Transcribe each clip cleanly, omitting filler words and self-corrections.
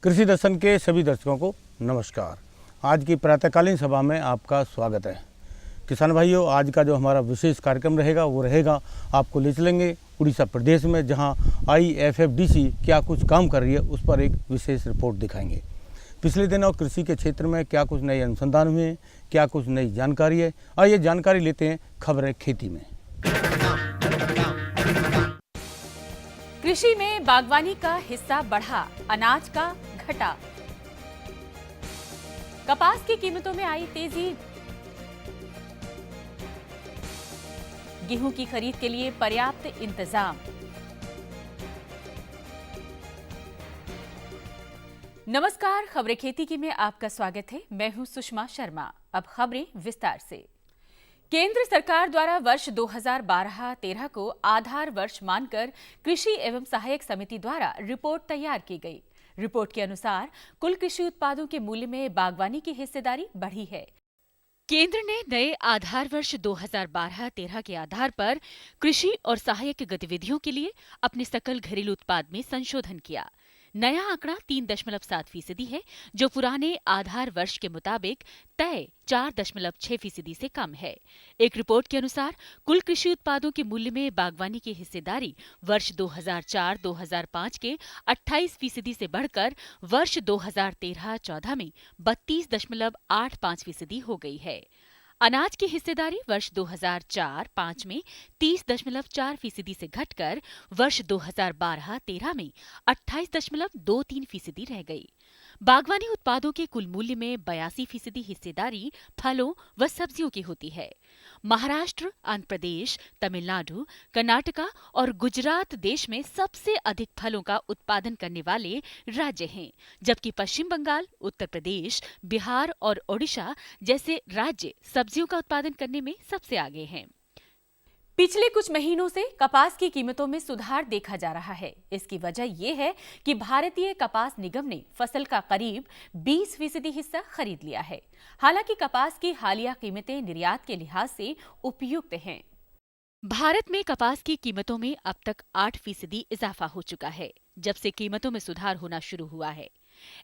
कृषि दर्शन के सभी दर्शकों को नमस्कार। आज की प्रातःकालीन सभा में आपका स्वागत है। किसान भाइयों, आज का जो हमारा विशेष कार्यक्रम रहेगा वो रहेगा, आपको ले चलेंगे उड़ीसा प्रदेश में, जहां IFFDC क्या कुछ काम कर रही है उस पर एक विशेष रिपोर्ट दिखाएंगे। पिछले दिनों कृषि के क्षेत्र में क्या कुछ नए अनुसंधान हुए हैं, क्या कुछ नई जानकारी है, आइए जानकारी लेते हैं खबरें खेती में। कृषि में बागवानी का हिस्सा बढ़ा, अनाज का घटा। कपास की कीमतों में आई तेजी। गेहूं की खरीद के लिए पर्याप्त इंतजाम। नमस्कार, खबरें खेती की में आपका स्वागत है। मैं हूं सुषमा शर्मा। अब खबरें विस्तार से। केंद्र सरकार द्वारा वर्ष 2012-13 को आधार वर्ष मानकर कृषि एवं सहायक समिति द्वारा रिपोर्ट तैयार की गई। रिपोर्ट के अनुसार कुल कृषि उत्पादों के मूल्य में बागवानी की हिस्सेदारी बढ़ी है। केंद्र ने नए आधार वर्ष 2012-13 के आधार पर कृषि और सहायक गतिविधियों के लिए अपने सकल घरेलू उत्पाद में संशोधन किया। नया आंकड़ा 3.7% है, जो पुराने आधार वर्ष के मुताबिक तय 4.6% से कम है। एक रिपोर्ट के अनुसार कुल कृषि उत्पादों के मूल्य में बागवानी की हिस्सेदारी वर्ष 2004-2005 के 28% से बढ़कर वर्ष 2013-14 में 32.85% हो गई है। अनाज की हिस्सेदारी वर्ष 2004-5 में 30.4% से घटकर वर्ष 2012-13 में 28.23% रह गई। बागवानी उत्पादों के कुल मूल्य में 82% हिस्सेदारी फलों व सब्जियों की होती है। महाराष्ट्र, आंध्र प्रदेश, तमिलनाडु, कर्नाटका और गुजरात देश में सबसे अधिक फलों का उत्पादन करने वाले राज्य हैं, जबकि पश्चिम बंगाल, उत्तर प्रदेश, बिहार और ओडिशा जैसे राज्य सब्जियों का उत्पादन करने में सबसे आगे हैं। पिछले कुछ महीनों से कपास की कीमतों में सुधार देखा जा रहा है। इसकी वजह यह है कि भारतीय कपास निगम ने फसल का करीब 20% हिस्सा खरीद लिया है। हालांकि कपास की हालिया कीमतें निर्यात के लिहाज से उपयुक्त हैं। भारत में कपास की कीमतों में अब तक 8% इजाफा हो चुका है, जब से कीमतों में सुधार होना शुरू हुआ है।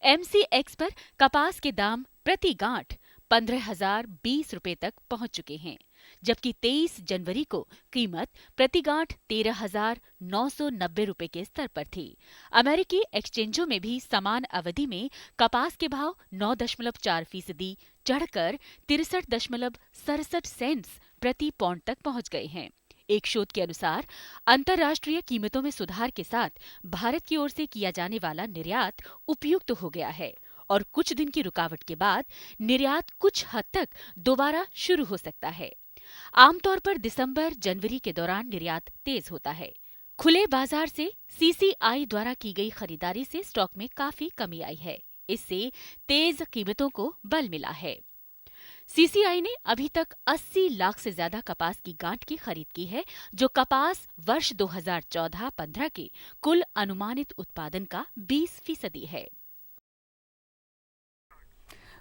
MCX पर कपास के दाम प्रति गांठ 15,020 रुपए तक पहुंच चुके हैं, जबकि 23 जनवरी को कीमत प्रति गांठ 13,990 रुपए के स्तर पर थी। अमेरिकी एक्सचेंजों में भी समान अवधि में कपास के भाव 9.4% चढ़कर 63.67 सेंट्स प्रति पौंड तक पहुंच गए हैं। एक शोध के अनुसार अंतर्राष्ट्रीय कीमतों में सुधार के साथ भारत की ओर से किया जाने वाला निर्यात उपयुक्त हो गया है और कुछ दिन की रुकावट के बाद निर्यात कुछ हद तक दोबारा शुरू हो सकता है। आमतौर पर दिसंबर-जनवरी के दौरान निर्यात तेज होता है। खुले बाजार से CCI द्वारा की गई खरीदारी से स्टॉक में काफी कमी आई है। इससे तेज कीमतों को बल मिला है। CCI ने अभी तक 80 लाख से ज्यादा कपास की गांठ की खरीद की है, जो कपास वर्ष 2014-15 के कुल अनुमानित उत्पादन का 20% है।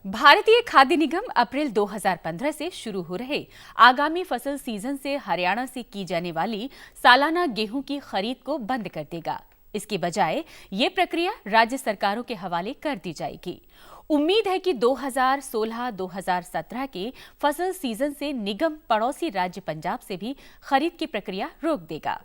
भारतीय खाद्य निगम अप्रैल 2015 से शुरू हो रहे आगामी फसल सीजन से हरियाणा से की जाने वाली सालाना गेहूं की खरीद को बंद कर देगा। इसके बजाय ये प्रक्रिया राज्य सरकारों के हवाले कर दी जाएगी। उम्मीद है कि 2016-2017 के फसल सीजन से निगम पड़ोसी राज्य पंजाब से भी खरीद की प्रक्रिया रोक देगा।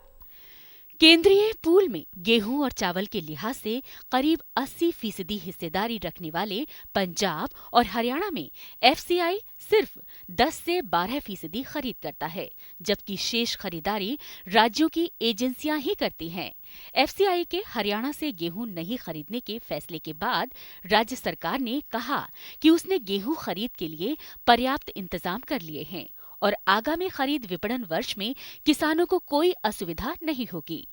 केंद्रीय पूल में गेहूं और चावल के लिहाज से करीब 80% हिस्सेदारी रखने वाले पंजाब और हरियाणा में FCI सिर्फ 10 से 12% खरीद करता है, जबकि शेष खरीदारी राज्यों की एजेंसियां ही करती हैं। एफसीआई के हरियाणा से गेहूं नहीं खरीदने के फैसले के बाद राज्य सरकार ने कहा कि उसने गेहूं खरीद के लिए पर्याप्त इंतजाम कर लिए हैं और आगामी खरीद विपणन वर्ष में किसानों को कोई असुविधा नहीं होगी।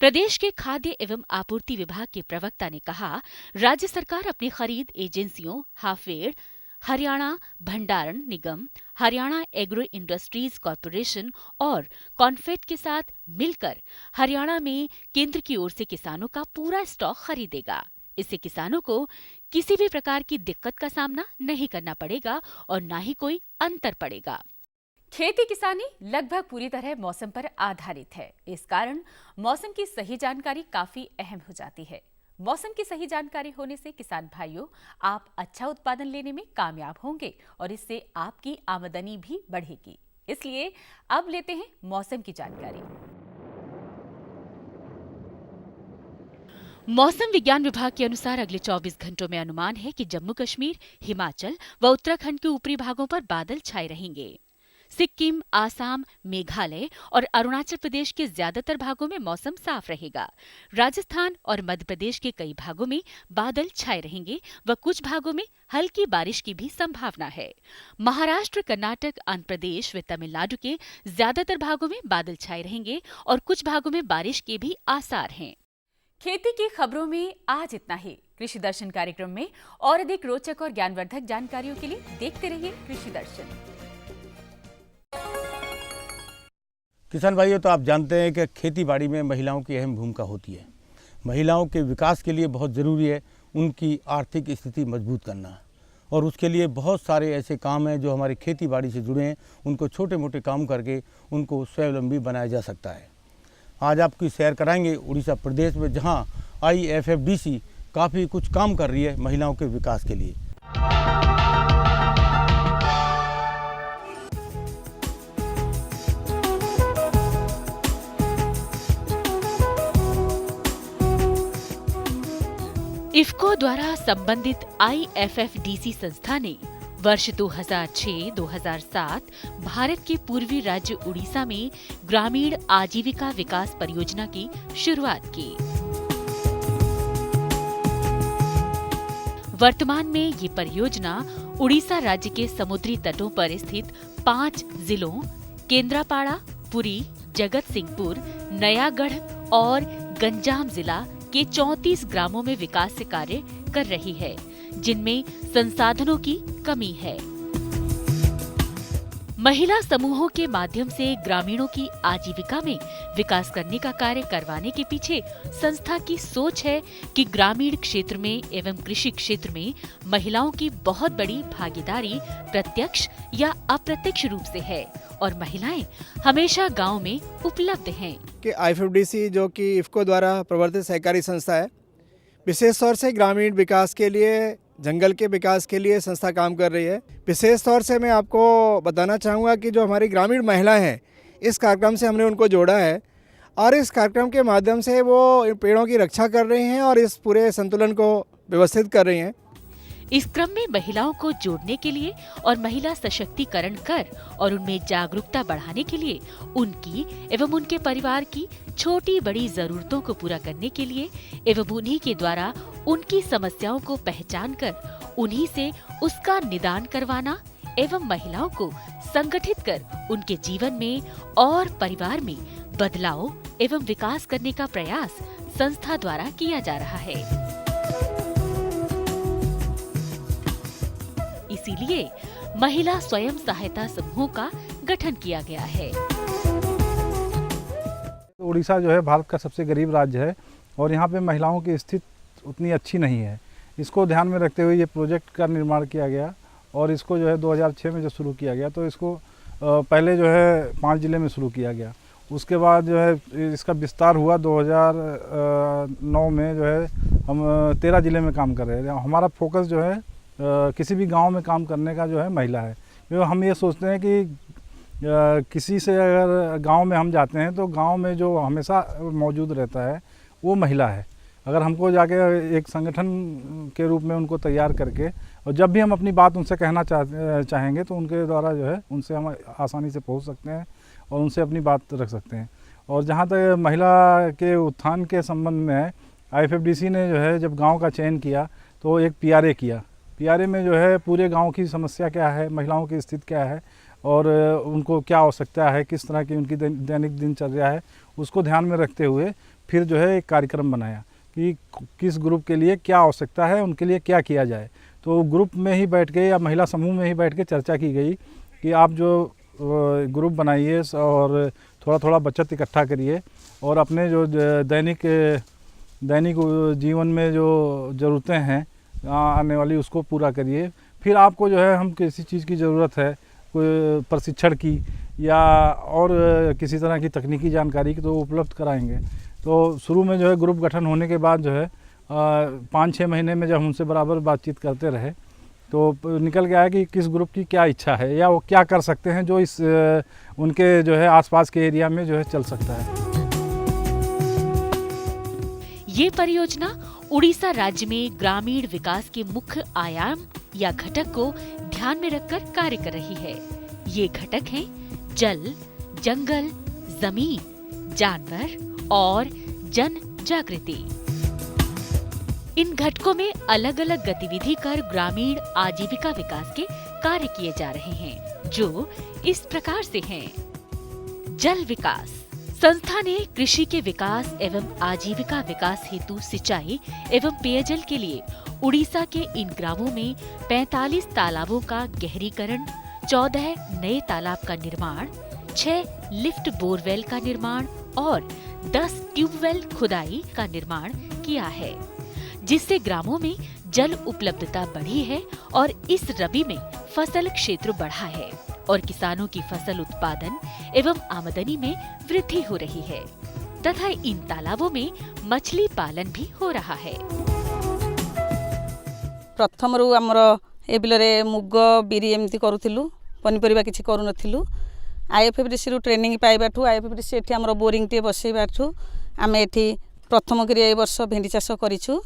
प्रदेश के खाद्य एवं आपूर्ति विभाग के प्रवक्ता ने कहा, राज्य सरकार अपनी खरीद एजेंसियों हाफेड, हरियाणा भंडारण निगम, हरियाणा एग्रो इंडस्ट्रीज कॉरपोरेशन और कॉन्फेड के साथ मिलकर हरियाणा में केंद्र की ओर से किसानों का पूरा स्टॉक खरीदेगा। इससे किसानों को किसी भी प्रकार की दिक्कत का सामना नहीं करना पड़ेगा और न ही कोई अंतर पड़ेगा। खेती किसानी लगभग पूरी तरह मौसम पर आधारित है। इस कारण मौसम की सही जानकारी काफी अहम हो जाती है। मौसम की सही जानकारी होने से किसान भाइयों, आप अच्छा उत्पादन लेने में कामयाब होंगे और इससे आपकी आमदनी भी बढ़ेगी। इसलिए अब लेते हैं मौसम की जानकारी। मौसम विज्ञान विभाग के अनुसार अगले 24 घंटों में अनुमान है कि जम्मू कश्मीर, हिमाचल व उत्तराखंड के ऊपरी भागों पर बादल छाए रहेंगे। सिक्किम, आसाम, मेघालय और अरुणाचल प्रदेश के ज्यादातर भागों में मौसम साफ रहेगा। राजस्थान और मध्य प्रदेश के कई भागों में बादल छाए रहेंगे व कुछ भागों में हल्की बारिश की भी संभावना है। महाराष्ट्र, कर्नाटक, आंध्र प्रदेश व तमिलनाडु के ज्यादातर भागों में बादल छाए रहेंगे और कुछ भागों में बारिश के भी आसार हैं। खेती की खबरों में आज इतना ही। कृषि दर्शन कार्यक्रम में और अधिक रोचक और ज्ञानवर्धक जानकारियों के लिए देखते रहिए कृषि दर्शन। किसान भाइयों, तो आप जानते हैं कि खेती बाड़ी में महिलाओं की अहम भूमिका होती है। महिलाओं के विकास के लिए बहुत ज़रूरी है उनकी आर्थिक स्थिति मजबूत करना, और उसके लिए बहुत सारे ऐसे काम हैं जो हमारी खेती बाड़ी से जुड़े हैं। उनको छोटे मोटे काम करके उनको स्वावलंबी बनाया जा सकता है। आज आपकी सैर कराएंगे उड़ीसा प्रदेश में, जहां IFFDC काफ़ी कुछ काम कर रही है महिलाओं के विकास के लिए। इफ्को द्वारा संबंधित IFFDC संस्था ने वर्ष 2006-2007 भारत के पूर्वी राज्य उड़ीसा में ग्रामीण आजीविका विकास परियोजना की शुरुआत की। वर्तमान में ये परियोजना उड़ीसा राज्य के समुद्री तटों पर स्थित 5 जिलों केंद्रापाड़ा, पुरी, जगत सिंहपुर, नयागढ़ और गंजाम जिला के 34 ग्रामों में विकास कार्य कर रही है, जिनमें संसाधनों की कमी है। महिला समूहों के माध्यम से ग्रामीणों की आजीविका में विकास करने का कार्य करवाने के पीछे संस्था की सोच है कि ग्रामीण क्षेत्र में एवं कृषि क्षेत्र में महिलाओं की बहुत बड़ी भागीदारी प्रत्यक्ष या अप्रत्यक्ष रूप से है और महिलाएं हमेशा गांव में उपलब्ध हैं। कि IFFDC जो कि इफ्को द्वारा प्रवर्तित सहकारी संस्था है, विशेष तौर से ग्रामीण विकास के लिए, जंगल के विकास के लिए संस्था काम कर रही है। विशेष तौर से मैं आपको बताना चाहूँगा कि जो हमारी ग्रामीण महिलाएं हैं, इस कार्यक्रम से हमने उनको जोड़ा है और इस कार्यक्रम के माध्यम से वो पेड़ों की रक्षा कर रही हैं और इस पूरे संतुलन को व्यवस्थित कर रही हैं। इस क्रम में महिलाओं को जोड़ने के लिए और महिला सशक्तिकरण कर और उनमें जागरूकता बढ़ाने के लिए उनकी एवं उनके परिवार की छोटी बड़ी जरूरतों को पूरा करने के लिए एवं उन्हीं के द्वारा उनकी समस्याओं को पहचान कर उन्हीं से उसका निदान करवाना एवं महिलाओं को संगठित कर उनके जीवन में और परिवार में बदलाव एवं विकास करने का प्रयास संस्था द्वारा किया जा रहा है। इसीलिए महिला स्वयं सहायता समूहों का गठन किया गया है। उड़ीसा जो है भारत का सबसे गरीब राज्य है और यहाँ पे महिलाओं की स्थिति उतनी अच्छी नहीं है। इसको ध्यान में रखते हुए ये प्रोजेक्ट का निर्माण किया गया और इसको जो है 2006 में जो शुरू किया गया, तो इसको पहले जो है 5 जिले में शुरू किया गया। उसके बाद जो है इसका विस्तार हुआ 2009 में जो है हम 13 जिले में काम कर रहे हैं। हमारा फोकस जो है किसी भी गांव में काम करने का जो है महिला है। हम ये सोचते हैं कि किसी से अगर गांव में हम जाते हैं तो गांव में जो हमेशा मौजूद रहता है वो महिला है। अगर हमको जाके एक संगठन के रूप में उनको तैयार करके और जब भी हम अपनी बात उनसे कहना चाहेंगे तो उनके द्वारा जो है उनसे हम आसानी से पहुंच सकते हैं और उनसे अपनी बात रख सकते हैं। और जहाँ तक महिला के उत्थान के संबंध में है, IFFDC ने जो है जब गांव का चयन किया तो एक PRA किया। PRA में जो है पूरे गांव की समस्या क्या है, महिलाओं की स्थिति क्या है और उनको क्या आवश्यकता है, किस तरह की उनकी दैनिक दिनचर्या है, उसको ध्यान में रखते हुए फिर जो है एक कार्यक्रम बनाया कि किस ग्रुप के लिए क्या आवश्यकता है, उनके लिए क्या किया जाए। तो ग्रुप में ही बैठ के या महिला समूह में ही बैठ के चर्चा की गई कि आप जो ग्रुप बनाइए और थोड़ा थोड़ा बचत इकट्ठा करिए और अपने जो दैनिक जीवन में जो ज़रूरतें हैं आने वाली उसको पूरा करिए। फिर आपको जो है हम किसी चीज़ की ज़रूरत है, कोई प्रशिक्षण की या और किसी तरह की तकनीकी जानकारी की, तो उपलब्ध कराएंगे। तो शुरू में जो है ग्रुप गठन होने के बाद जो है 5-6 महीने में जब हमसे बराबर बातचीत करते रहे तो निकल गया कि किस ग्रुप की क्या इच्छा है या वो क्या कर सकते हैं जो इस उनके जो है आसपास के एरिया में जो है चल सकता है। ये परियोजना उड़ीसा राज्य में ग्रामीण विकास के मुख्य आयाम या घटक को ध्यान में रखकर कार्य कर रही है। ये घटक हैं जल, जंगल, जमीन, जानवर और जन जागृति। इन घटकों में अलग अलग गतिविधि कर ग्रामीण आजीविका विकास के कार्य किए जा रहे हैं, जो इस प्रकार से हैं। जल विकास संस्था ने कृषि के विकास एवं आजीविका विकास हेतु सिंचाई एवं पेयजल के लिए उड़ीसा के इन ग्रामों में 45 तालाबों का गहरीकरण, 14 नए तालाब का निर्माण, 6 लिफ्ट बोरवेल का निर्माण और 10 ट्यूबवेल खुदाई का निर्माण किया है, जिससे ग्रामों में जल उपलब्धता बढ़ी है और इस रबी में फसल क्षेत्र बढ़ा है और किसानों की फसल उत्पादन एवं आमदनी में वृद्धि हो रही है तथा इन तालाबों में मछली पालन भी हो रहा है। प्रथम रु आमर ए बिलरे मुग बिरी एमती करूथिलु, पनीपरिबा किछि करू नथिलु। IFFDC रु ट्रेनिंग पाइबाठु IFFDC एठी आमर बोरिंग टे बसैबाठु आमे एठी प्रथम करी ए वर्ष भेंडी चाष करिछु।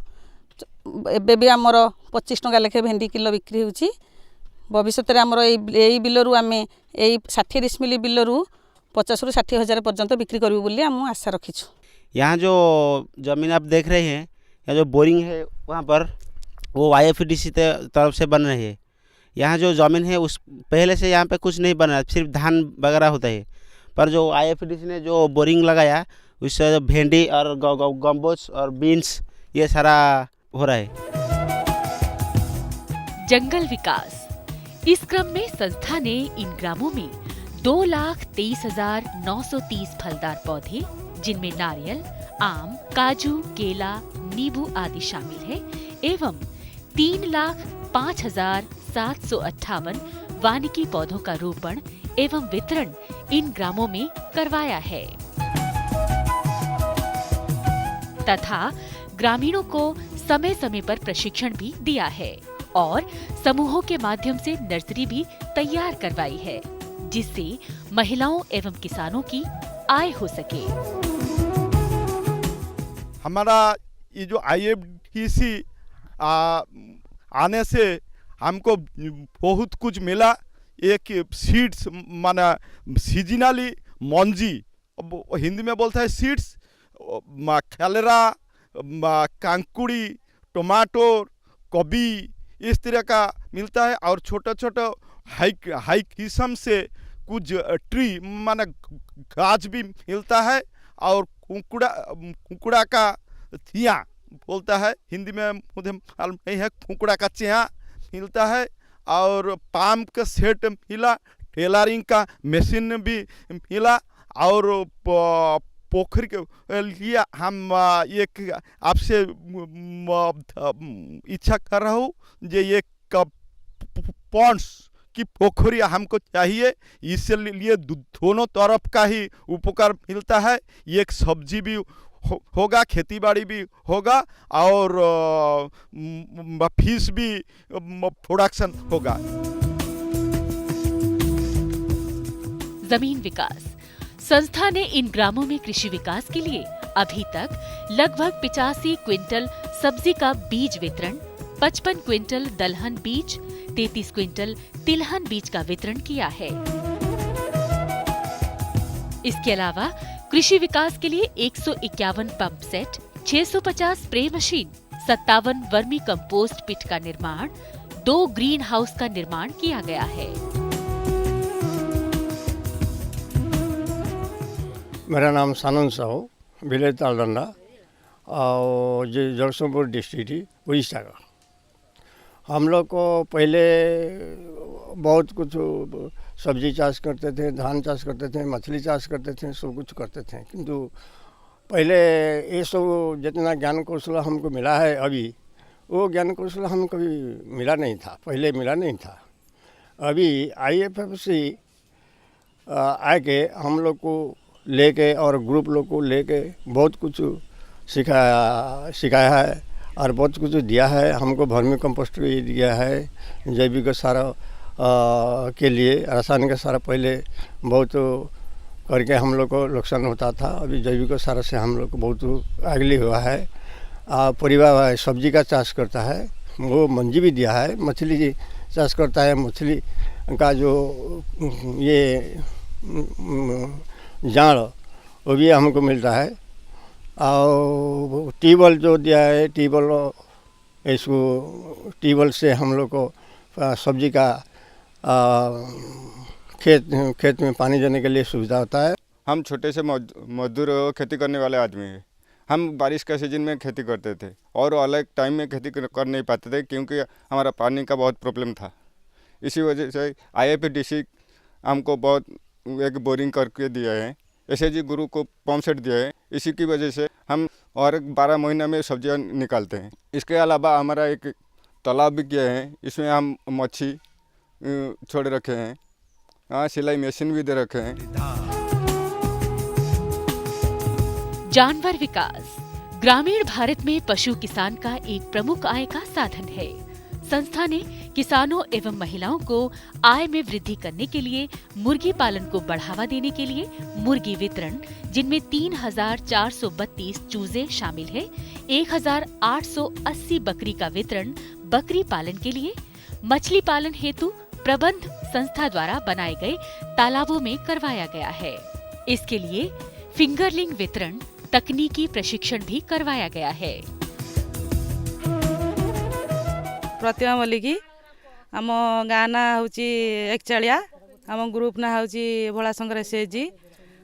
एबे भी आमर 25 टंका लेखे भेंडी किलो बिक्री होछि। भविष्य में आमर ए बिलरु आमे ए 60 डिसमिल बिलरु 50 रु 60 हजार पर्यंत बिक्री करू बोली हम आशा रखीछु। यहाँ जो ज़मीन आप देख रहे हैं, यहाँ जो बोरिंग है वहाँ पर वो IFFDC तरफ से बन रही है। यहाँ जो ज़मीन है उस पहले से यहाँ पे कुछ नहीं बना, सिर्फ धान वगैरह होता है, पर जो IFFDC ने जो बोरिंग लगाया उससे भेंडी और गम्बोज और बीन्स ये सारा हो रहा है। जंगल विकास इस क्रम में संस्था ने इन ग्रामों में 2,23,930 फलदार पौधे, जिनमें नारियल, आम, काजू, केला, नींबू आदि शामिल है, एवं 3,05,758 वानिकी पौधों का रोपण एवं वितरण इन ग्रामों में करवाया है तथा ग्रामीणों को समय समय पर प्रशिक्षण भी दिया है और समूहों के माध्यम से नर्सरी भी तैयार करवाई है, जिससे महिलाओं एवं किसानों की आय हो सके। हमारा ये जो IFFDC आने से हमको बहुत कुछ मिला। एक सीड्स माना सीजनली मंजी, हिंदी में बोलता है सीड्स, खैलरा, कांकुड़ी, टमाटो, कभी इस तरह का मिलता है और छोटा छोटा हाई किस्म से कुछ ट्री माना गाछ भी मिलता है और कुकड़ा का थिया बोलता है, हिंदी में मुझे मालूम नहीं है, कुकड़ा का चिया मिलता है और पाम का सेट मिला, टेलरिंग का मशीन भी मिला और पोखरी के लिए हम एक आपसे इच्छा कर रहा हूँ जे ये पॉन्ड्स की पोखरी हमको चाहिए, इसलिए दोनों तरफ का ही उपकार मिलता है। एक सब्जी भी होगा, खेती बाड़ी भी होगा और फिश भी प्रोडक्शन होगा। जमीन विकास संस्था ने इन ग्रामों में कृषि विकास के लिए अभी तक लगभग 85 क्विंटल सब्जी का बीज वितरण, 55 क्विंटल दलहन बीज, 33 क्विंटल तिलहन बीज का वितरण किया है। इसके अलावा कृषि विकास के लिए 151 pump set, 650 spray machine, 57 vermicompost pit का निर्माण, 2 ग्रीन हाउस का निर्माण किया गया है। मेरा नाम सानंद साहू, विलेज तालडंडा और जगतसिंहपुर डिस्ट्रिक्ट ही उड़ीसा का। हम लोग को पहले बहुत कुछ सब्जी चाष करते थे, धान चाष करते थे, मछली चाष करते थे, सब कुछ करते थे। किंतु पहले ये सब जितना ज्ञान कौशल हमको मिला है अभी, वो ज्ञान कौशल हम कभी मिला नहीं था, पहले मिला नहीं था। अभी IFFC आके हम लोग को लेके और ग्रुप लोग को लेके बहुत कुछ सिखाया है और बहुत कुछ दिया है। हमको वर्मी कंपोस्ट भी दिया है, जैविक सारा के लिए। रासायनिक सारा पहले बहुत करके हम लोग को नुकसान होता था, अभी जैविक सारा से हम लोग को बहुत आगे हुआ है। परिवार सब्जी का चाष करता है, वो मंजी भी दिया है। मछली चाष करता है, मछली का जो ये जाड़ वो भी हमको मिलता है। और ट्यूबवेल जो दिया है, ट्यूबवेल से हम लोग को सब्जी का खेत में पानी देने के लिए सुविधा होता है। हम छोटे से मजदूर खेती करने वाले आदमी हैं। हम बारिश का सीजन में खेती करते थे और अलग टाइम में खेती कर नहीं पाते थे क्योंकि हमारा पानी का बहुत प्रॉब्लम था। इसी वजह से IFDC हमको बहुत एक बोरिंग करके दिया है, SHG गुरु को पंप सेट दिया है। इसी की वजह से हम और 12 महीने में सब्जियां निकालते हैं। इसके अलावा हमारा एक तालाब भी किया है, इसमें हम मच्छी छोड़ रखे हैं, सिलाई मशीन भी दे रखे हैं। जानवर विकास ग्रामीण भारत में पशु किसान का एक प्रमुख आय का साधन है। संस्था ने किसानों एवं महिलाओं को आय में वृद्धि करने के लिए मुर्गी पालन को बढ़ावा देने के लिए मुर्गी वितरण, जिनमें 3,432 चूजे शामिल है, 1,880 बकरी का वितरण बकरी पालन के लिए, मछली पालन हेतु प्रबंध संस्था द्वारा बनाए गए तालाबों में करवाया गया है। इसके लिए फिंगरलिंग वितरण, तकनीकी प्रशिक्षण भी करवाया गया है। प्रतिमा मल्लिकी, आम गाँ ना हूँ एकचालिया, आम ग्रुप ना हूँ भोलाशंकर SHG,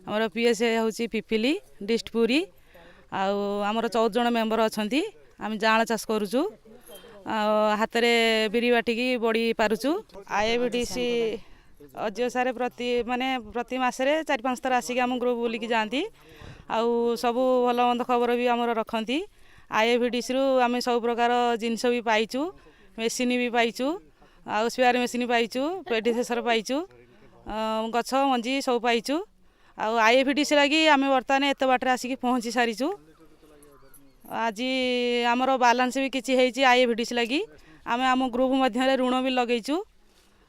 आमर PSA हूँ पिपिली डिस्ट्रिक्ट आमर 14 जन मेंबर अच्छा। आम जाँल चाष करुचु, हाथ में बिरी बाटिकी बड़ी पारुचु। IFDC अजियो सारे प्रति मासरे 4-5 थर आसिक आम ग्रुप बुलिकी जाती, आउ सब भल मंद खबर भी आमर रखती। IFDC रु आम सब प्रकार जिनस भी पाइचु, मेसीन भी पाइचु, आउ स्पेयर मेसीन पाइचु, पेडिसेसर पाइचु, गछ मंजी सब पाइचु। आउ IFDC लगी आम बर्तमान एत बाटर आसिक पहुँची सारीचु। आज आमर बालांस भी किसी है IFDC लगी आम आम ग्रुप मध्य ऋण भी लगेचु,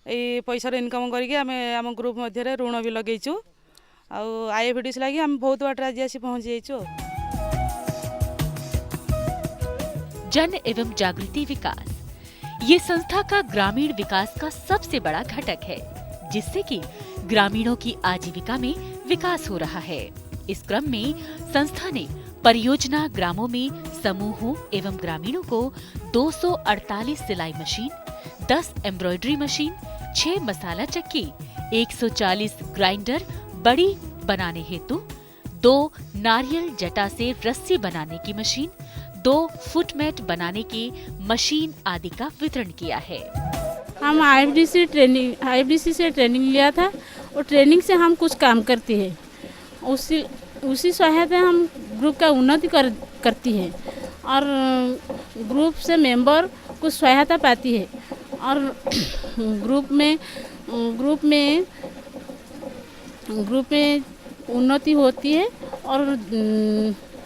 ये पैसा इनकम करके आम ग्रुप मध्य ऋण भी लगेचु। आउ IFDC लगी आम बहुत बाटर आज आसी पहुँची जाइचु। जन एवं जागृति विकास ये संस्था का ग्रामीण विकास का सबसे बड़ा घटक है, जिससे कि ग्रामीणों की आजीविका में विकास हो रहा है। इस क्रम में संस्था ने परियोजना ग्रामों में समूहों एवं ग्रामीणों को 248 सिलाई मशीन, 10 एम्ब्रॉयडरी मशीन, 6 मसाला चक्की, 140 ग्राइंडर बड़ी बनाने हेतु, 2 नारियल जटा से रस्सी बनाने की मशीन, 2 फुटमेट बनाने की मशीन आदि का वितरण किया है। हम IFDC से ट्रेनिंग लिया था और ट्रेनिंग से हम कुछ काम करते हैं, उसी सहायता हम ग्रुप का उन्नति करती है और ग्रुप से मेंबर कुछ सहायता पाती है और ग्रुप में उन्नति होती है और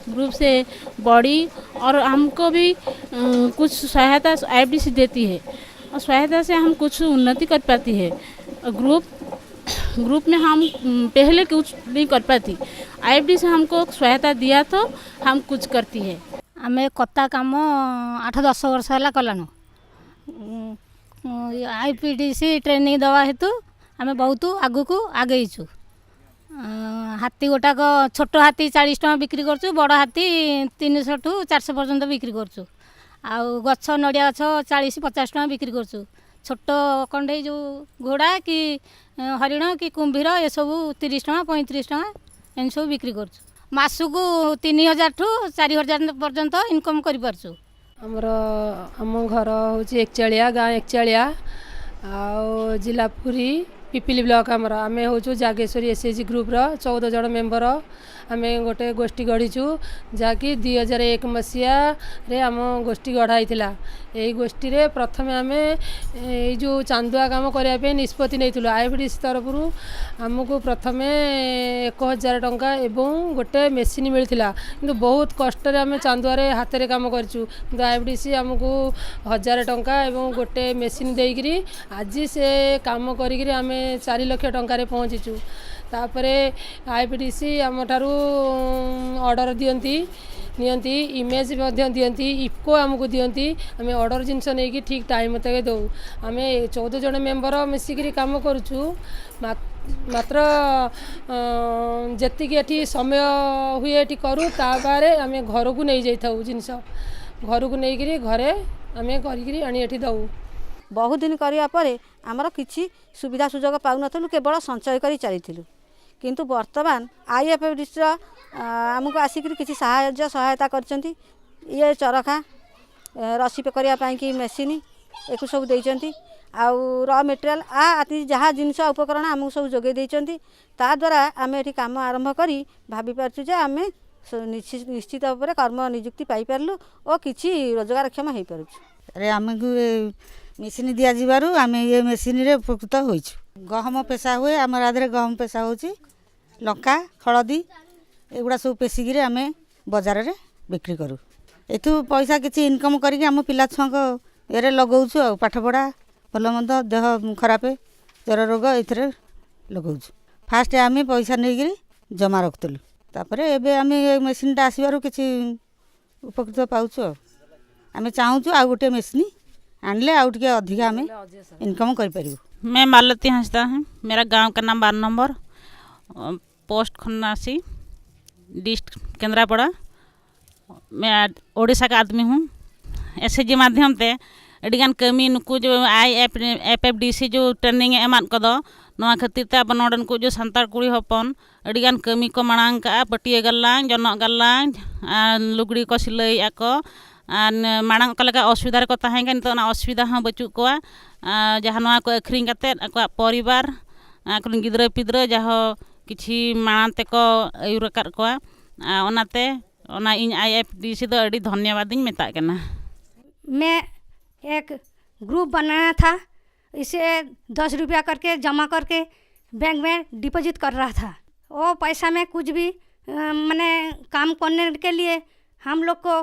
ग्रुप से बॉडी और हमको भी कुछ सहायता IFDC देती है और सहायता से हम कुछ उन्नति कर पाती है। ग्रुप में हम पहले कुछ नहीं कर पाती, IFDC हमको सहायता दिया तो हम कुछ करती है। आमे कत्ता काम 8-10 वर्ष है कलानु। IFDC ट्रेनिंग दवा हेतु आमे बहुत आगु को आगेचु हाथी गोटाक छोट हाथी 40 टଙ୍କା बिक्री करछु, बड़ हाथी 300 ठू 400 पर्यंत बिक्री करछु। आउ गछ नड़िया गछ 40-50 टଙ୍କା बिक्री करछु। छोट कंडे जो घोड़ा कि हरिण कि कुंभीर ये सब 30 टଙ୍କା 35 टଙ୍କା एन सब बिक्री करछु। मासुक 3000 ठू 4000 पर्यंत इनकम करि परछु। आम घर हूँ एकचालिया गाँ एकचालिया आ जिलापुरी पिपिली ब्लॉक आम हूँ जागेश्वरी एसएचजी ग्रुप 14 जन मेंबर आम गोटे गोष्ठी गढ़ीचु जहाँकि 2001 मसीहा रे आम गोष्ठी गढ़ाई यही गोष्ठी रे प्रथम आम जो चांदुआ काम करने निष्पत्ति नहीं आईएफडीसी तरफ आमको प्रथम 1000 टंका एवं गोटे मेसीन मिलता कि बहुत कष्ट आम चांदुआ हाथ में काम करूँ कि आईएफडीसी आमको 1000 टंका एवं गोटे मेसीन देकरी आज से काम करी आम 4 लाख टंकार पहुँचीचु। तापरे आईएफडीसी आम ठारू ऑर्डर नियंती इमेज दियंती इफको आमको दियंती आम ऑर्डर जिनस नहीं ठीक टाइम तक दौ आम 14 जन मेंबर मिसिक काम करुचु मात्र जेतिक एटी समय हुए एटी करूँ ताबारे आम घर को नहीं जाता जिनस घर को नहीं घरे आम करी दऊ। बहुत दिन करने पर आमर किसी सुविधा सुजोग पाऊन केवल संचय कर चलू किंतु वर्तमान आईएफडीसी आमको आसिक किसी सहायता कर ये चरखा रसी करने की मेसीन एक सब देती आउ र मटेरियल आदि जहाँ जिनस उपकरण आमको सब जोगे देती ताद्वारा आम ये कम आरंभ कर भाभी पार्छु जे आम निश्चित भाव में कर्म निजुक्ति पाई पार्लु और किसी रोजगारक्षम हो पार। अरे आमको मेसीन दि जावर आम ये मेसीन रे उपकृत होइछु। गहम पेशा हुए आम आदि गहम पेशा हो लंका हलदी एगुड़ा सब पेसिकी आम बजार रे बिक्री करूँ एथु पैसा किसी इनकम करके आम पिला छुआक ये लगाऊँ आ पाठपढ़ा भल मंद देह खराब जर रोग ये लगाऊँ फास्ट आम पैसा नहीं जमा रखुलु तापर एबे आम मेसीनटा आसबार किसी उपकृत पाऊँ आम चाहूँ आ गोटे मेसीन आनले आउ टे अधिका आम इनकम कर। मैं मालती हंसदा हूँ। मेरा गांव का नाम 12 नंबर पोस्ट खन्नासी डिस्ट्रिक्ट केंद्रापड़ा। मैं ओडिशा का आदमी हूँ। एसएचजी माध्यम से अड़ीगान कमी नुकु जो आईएफडीसी जो ट्रेनिंग एमान को नवा खातिर ते अपन नोडन को जो संतार कुड़ी हपन अड़ीगान कमी को मांग का पटिया गल्लां जनक गल्लां लुगड़ी को सिलाई आको मांग का असुविधा को तहें नित असुविधा हाँ बचू को जहाँ को आखिरी परिवार गिद्रा पिद्रा जहाँ किसी माणते को आयुर को आईएफडीसी तो अड़ी धन्यवाद मेता करना। मैं एक ग्रुप बनाया था इसे 10 रुपया करके जमा करके बैंक में डिपॉजिट कर रहा था। वो पैसा में कुछ भी मैंने काम करने के लिए हम लोग को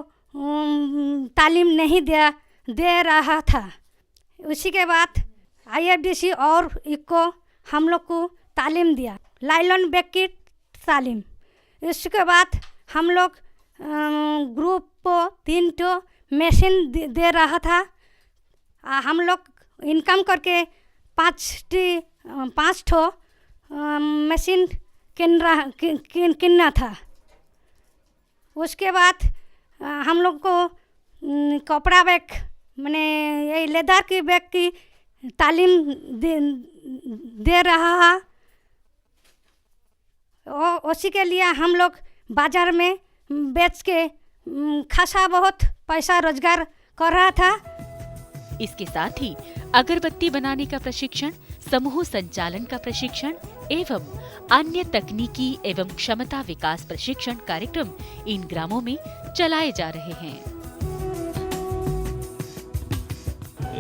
तालीम नहीं दे रहा था। उसी के बाद आईएफडीसी और इको हम लोग को तालीम दिया लाइलॉन बैग की तालीम। इसके बाद हम लोग ग्रुप को 3 ठो मशीन दे रहा था। हम लोग इनकम करके 5 ठो मशीन किनना था। उसके बाद हम लोग को कपड़ा बैग मैंने यही लेदर की बैग की तालीम दे रहा है। उसी के लिए हम लोग बाज़ार में बेच के खासा बहुत पैसा रोजगार कर रहा था। इसके साथ ही अगरबत्ती बनाने का प्रशिक्षण, समूह संचालन का प्रशिक्षण एवं अन्य तकनीकी एवं क्षमता विकास प्रशिक्षण कार्यक्रम इन ग्रामों में चलाए जा रहे हैं।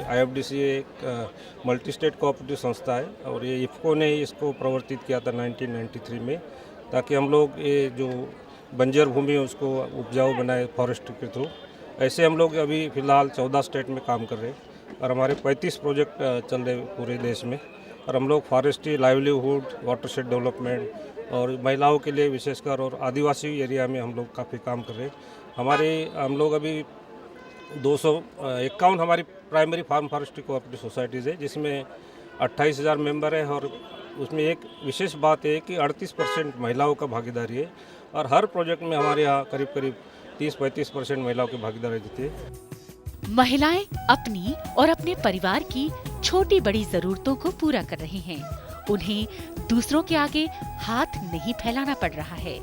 आईएफडीसी एक मल्टी स्टेट कोऑपरेटिव संस्था है और ये इफको ने इसको प्रवर्तित किया था 1993 में, ताकि हम लोग ये जो बंजर भूमि है उसको उपजाऊ बनाए फॉरेस्ट के थ्रू। ऐसे हम लोग अभी फ़िलहाल 14 स्टेट में काम कर रहे हैं और हमारे 35 प्रोजेक्ट चल रहे पूरे देश में। और हम लोग फॉरेस्ट्री, लाइवलीहुड, वाटरशेड डेवलपमेंट और महिलाओं के लिए विशेषकर और आदिवासी एरिया में हम लोग काफ़ी काम कर रहे हैं। हम लोग अभी 251 हमारी primary farm forestry cooperative societies है, जिसमें 28,000 मेंबर है और उसमें एक विशेष बात है कि 38% महिलाओं का भागीदारी है और हर प्रोजेक्ट में हमारे यहाँ करीब करीब 30-35% महिलाओं की भागीदारी देती है। महिलाएं अपनी और अपने परिवार की छोटी बड़ी जरूरतों को पूरा कर रही हैं। उन्हें दूसरों के आगे हाथ नहीं फैलाना पड़ रहा है।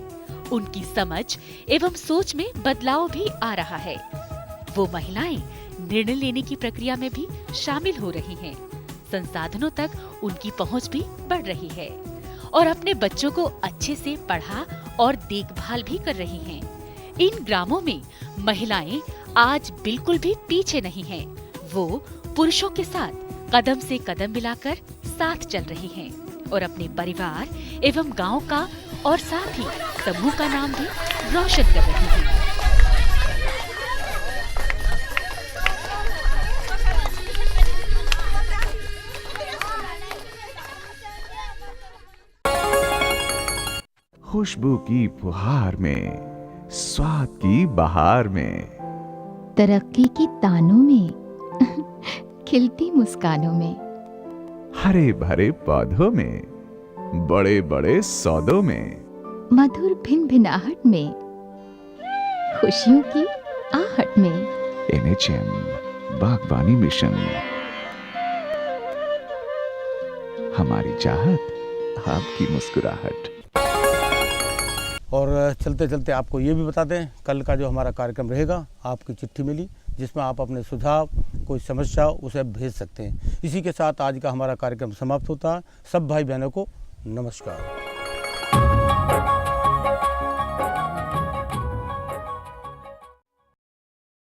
उनकी समझ एवं सोच में बदलाव भी आ रहा है। वो महिलाएं निर्णय लेने की प्रक्रिया में भी शामिल हो रही हैं। संसाधनों तक उनकी पहुंच भी बढ़ रही है और अपने बच्चों को अच्छे से पढ़ा और देखभाल भी कर रही हैं। इन ग्रामों में महिलाएं आज बिल्कुल भी पीछे नहीं हैं। वो पुरुषों के साथ कदम से कदम मिलाकर साथ चल रही हैं और अपने परिवार एवं गांव का और साथ ही समूह का नाम भी रोशन कर रही हैं। खुशबू की फुहार में, स्वाद की बहार में, तरक्की की तानों में, खिलती मुस्कानों में, हरे भरे पौधों में, बड़े बड़े सौदों में, मधुर भिनभिनाहट में, खुशियों की आहट में। NHM बागवानी मिशन, हमारी चाहत आपकी मुस्कुराहट। और चलते चलते आपको ये भी बता दें, कल का जो हमारा कार्यक्रम रहेगा, आपकी चिट्ठी मिली जिसमें आप अपने सुझाव, कोई समस्या उसे भेज सकते हैं। इसी के साथ आज का हमारा कार्यक्रम समाप्त होता है। सब भाई बहनों को नमस्कार।